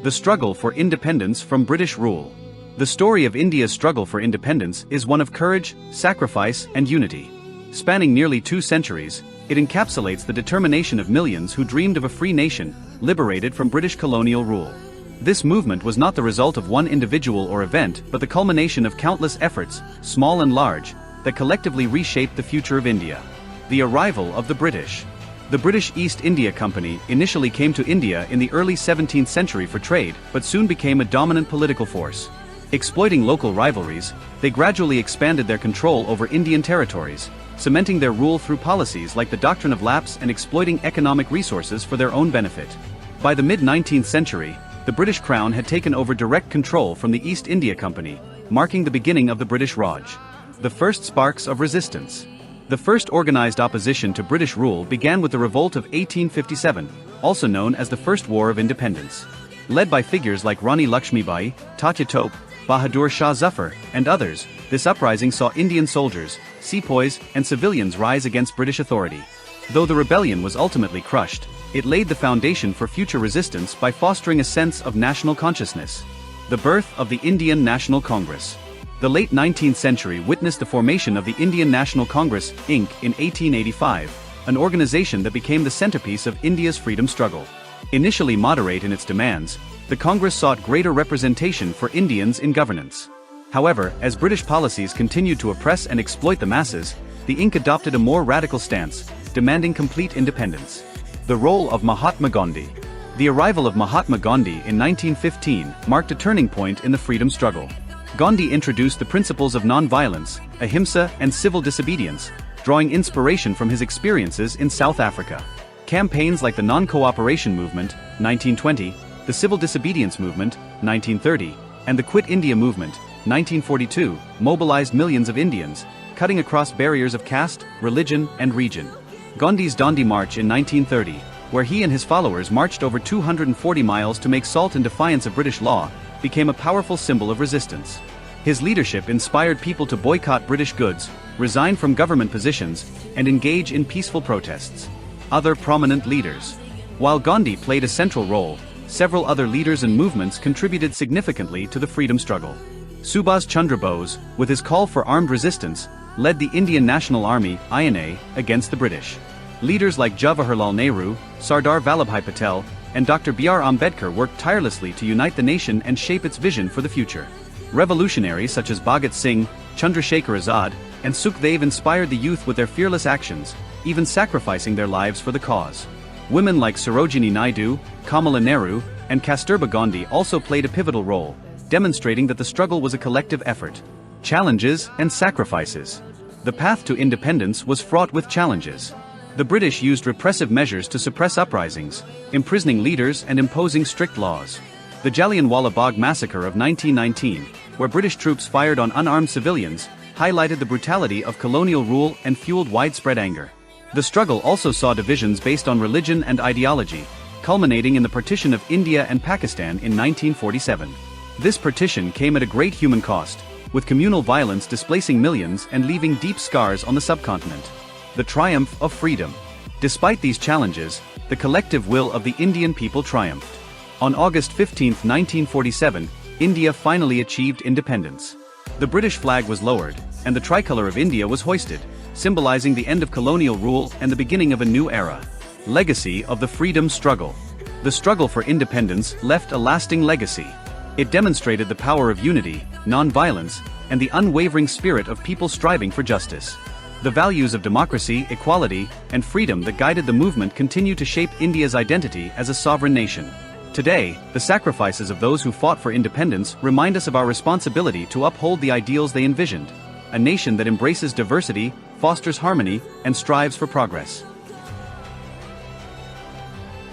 The struggle for independence from British rule. The story of India's struggle for independence is one of courage, sacrifice, and unity. Spanning nearly 2 centuries, it encapsulates the determination of millions who dreamed of a free nation, liberated from British colonial rule. This movement was not the result of one individual or event, but the culmination of countless efforts, small and large, that collectively reshaped the future of India. The arrival of the British. The British East India Company initially came to India in the early 17th century for trade, but soon became a dominant political force. Exploiting local rivalries, they gradually expanded their control over Indian territories, cementing their rule through policies like the doctrine of lapse and exploiting economic resources for their own benefit. By the mid-19th century, the British Crown had taken over direct control from the East India Company, marking the beginning of the British Raj. The first sparks of resistance. The first organized opposition to British rule began with the Revolt of 1857, also known as the First War of Independence. Led by figures like Rani Lakshmibai, Tatya Tope, Bahadur Shah Zafar, and others, this uprising saw Indian soldiers, sepoys, and civilians rise against British authority. Though the rebellion was ultimately crushed, it laid the foundation for future resistance by fostering a sense of national consciousness. The birth of the Indian National Congress. The late 19th century witnessed the formation of the Indian National Congress, Inc. in 1885, an organization that became the centerpiece of India's freedom struggle. Initially moderate in its demands, the Congress sought greater representation for Indians in governance. However, as British policies continued to oppress and exploit the masses, the Inc. adopted a more radical stance, demanding complete independence. The role of Mahatma Gandhi. The arrival of Mahatma Gandhi in 1915 marked a turning point in the freedom struggle. Gandhi introduced the principles of nonviolence, ahimsa, and civil disobedience, drawing inspiration from his experiences in South Africa. Campaigns like the Non-Cooperation Movement, 1920, the Civil Disobedience Movement, 1930, and the Quit India Movement, 1942, mobilized millions of Indians, cutting across barriers of caste, religion, and region. Gandhi's Dandi March in 1930, where he and his followers marched over 240 miles to make salt in defiance of British law, became a powerful symbol of resistance. His leadership inspired people to boycott British goods, resign from government positions, and engage in peaceful protests. Other prominent leaders. While Gandhi played a central role, several other leaders and movements contributed significantly to the freedom struggle. Subhas Chandra Bose, with his call for armed resistance, led the Indian National Army, INA, against the British. Leaders like Jawaharlal Nehru, Sardar Vallabhbhai Patel, and Dr. B.R. Ambedkar worked tirelessly to unite the nation and shape its vision for the future. Revolutionaries such as Bhagat Singh, Chandrasekhar Azad, and Sukhdev inspired the youth with their fearless actions, even sacrificing their lives for the cause. Women like Sarojini Naidu, Kamala Nehru, and Kasturba Gandhi also played a pivotal role, demonstrating that the struggle was a collective effort. Challenges and sacrifices. The path to independence was fraught with challenges. The British used repressive measures to suppress uprisings, imprisoning leaders and imposing strict laws. The Jallianwala Bagh massacre of 1919, where British troops fired on unarmed civilians, highlighted the brutality of colonial rule and fueled widespread anger. The struggle also saw divisions based on religion and ideology, culminating in the partition of India and Pakistan in 1947. This partition came at a great human cost, with communal violence displacing millions and leaving deep scars on the subcontinent. The triumph of freedom. Despite these challenges, the collective will of the Indian people triumphed. On August 15, 1947, India finally achieved independence. The British flag was lowered, and the tricolour of India was hoisted, symbolizing the end of colonial rule and the beginning of a new era. Legacy of the freedom struggle. The struggle for independence left a lasting legacy. It demonstrated the power of unity, non-violence, and the unwavering spirit of people striving for justice. The values of democracy, equality, and freedom that guided the movement continue to shape India's identity as a sovereign nation. Today, the sacrifices of those who fought for independence remind us of our responsibility to uphold the ideals they envisioned, a nation that embraces diversity, fosters harmony, and strives for progress.